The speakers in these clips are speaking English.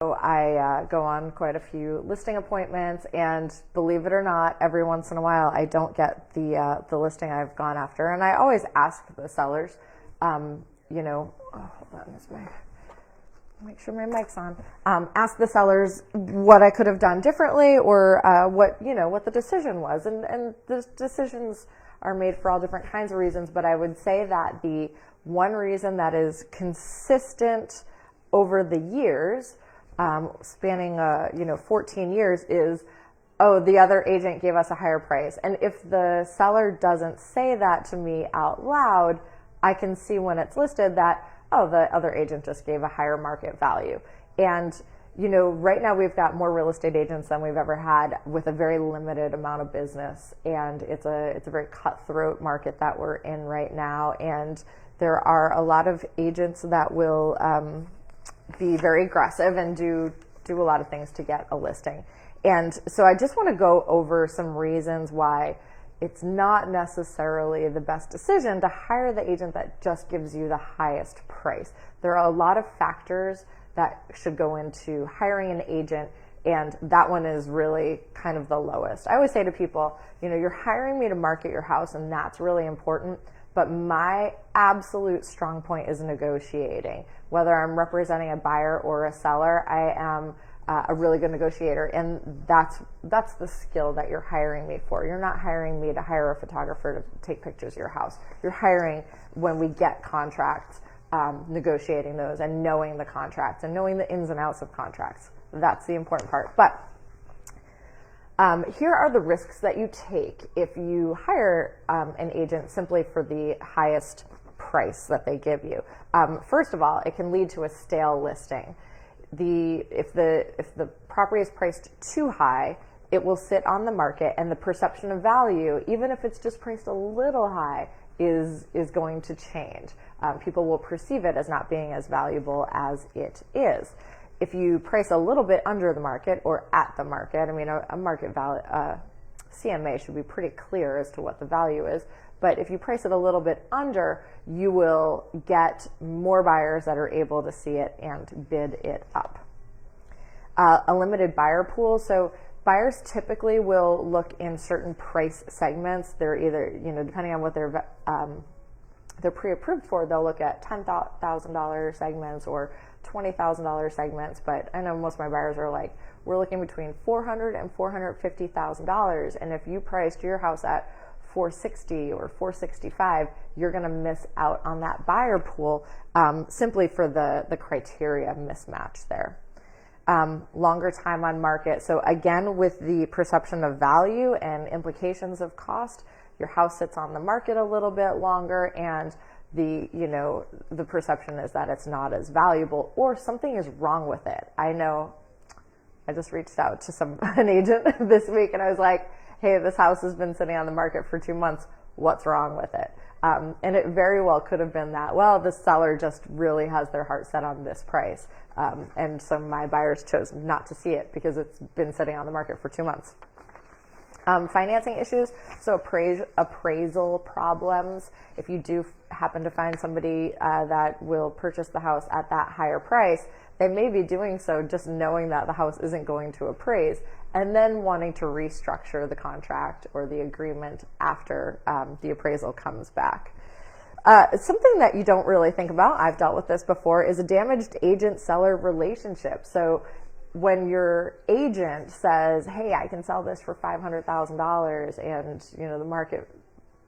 I go on quite a few listing appointments, and believe it or not, every once in a while I don't get the listing I've gone after, and I always ask the sellers, hold on, make sure my mic's on. Ask the sellers what I could have done differently, or what the decision was, and the decisions are made for all different kinds of reasons. But I would say that the one reason that is consistent over the years, spanning 14 years, is, oh, the other agent gave us a higher price. And if the seller doesn't say that to me out loud, I can see when it's listed that, oh, the other agent just gave a higher market value. And right now we've got more real estate agents than we've ever had, with a very limited amount of business, and it's a very cutthroat market that we're in right now. And there are a lot of agents that will be very aggressive and do a lot of things to get a listing. And so I just want to go over some reasons why it's not necessarily the best decision to hire the agent that just gives you the highest price. There are a lot of factors that should go into hiring an agent, and that one is really kind of the lowest. I always say to people, you're hiring me to market your house, and that's really important, but my absolute strong point is negotiating. Whether I'm representing a buyer or a seller, I am a really good negotiator, and that's the skill that you're hiring me for. You're not hiring me to hire a photographer to take pictures of your house. You're hiring, when we get contracts, negotiating those and knowing the contracts and knowing the ins and outs of contracts. That's the important part. But here are the risks that you take if you hire an agent simply for the highest price that they give you. First of all, it can lead to a stale listing. If the property is priced too high, it will sit on the market, and the perception of value, even if it's just priced a little high, is going to change. People will perceive it as not being as valuable as it is. If you price a little bit under the market or at the market, a market value, CMA should be pretty clear as to what the value is. But if you price it a little bit under, you will get more buyers that are able to see it and bid it up. A limited buyer pool. So buyers typically will look in certain price segments. They're either, depending on what they're pre-approved for, they'll look at $10,000 segments or $20,000 segments. But I know most of my buyers are like, we're looking between $400,000 and $450,000. And if you priced your house at $460,000 or $465,000, you're going to miss out on that buyer pool simply for the criteria mismatch there. Longer time on market. So again, with the perception of value and implications of cost, your house sits on the market a little bit longer, and the perception is that it's not as valuable, or something is wrong with it. I know I just reached out to an agent this week, and I was like, hey, this house has been sitting on the market for 2 months. What's wrong with it? And it very well could have been that, well, the seller just really has their heart set on this price. And so my buyers chose not to see it because it's been sitting on the market for 2 months. Financing issues, so appraisal problems. If you do happen to find somebody that will purchase the house at that higher price, they may be doing so just knowing that the house isn't going to appraise, and then wanting to restructure the contract or the agreement after the appraisal comes back. Something that you don't really think about, I've dealt with this before, is a damaged agent-seller relationship. So when your agent says, hey, I can sell this for $500,000, and the market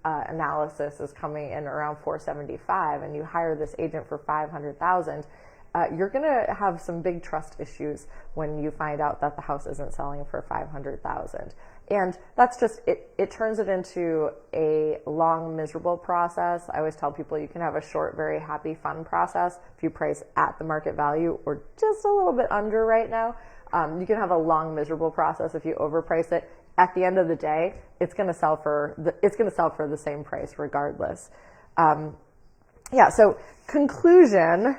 analysis is coming in around $475,000, and you hire this agent for $500,000, you're going to have some big trust issues when you find out that the house isn't selling for $500,000. And that's just, it turns it into a long, miserable process. I always tell people you can have a short, very happy, fun process if you price at the market value or just a little bit under right now. You can have a long, miserable process if you overprice it. At the end of the day, it's going to sell for the same price regardless. So conclusion,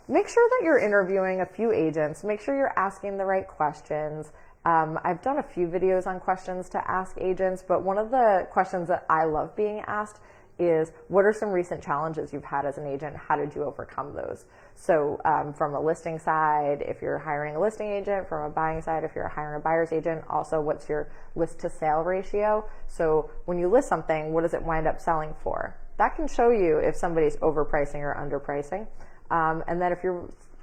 make sure that you're interviewing a few agents. Make sure you're asking the right questions. I've done a few videos on questions to ask agents, but one of the questions that I love being asked is what are some recent challenges you've had as an agent? How did you overcome those? So from a listing side, if you're hiring a listing agent, from a buying side, if you're hiring a buyer's agent, also what's your list to sale ratio? So when you list something, what does it wind up selling for? That can show you if somebody's overpricing or underpricing. And then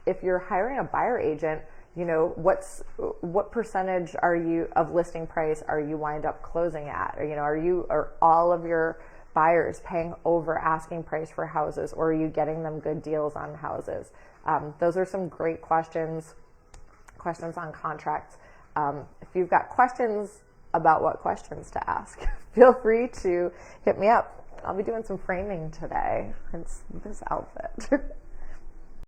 if you're hiring a buyer agent, you know, what percentage are you of listing price are you wind up closing at? Or, you know, are all of your buyers paying over asking price for houses, or are you getting them good deals on houses? Those are some great questions on contracts. If you've got questions about what questions to ask, feel free to hit me up. I'll be doing some framing today. It's this outfit.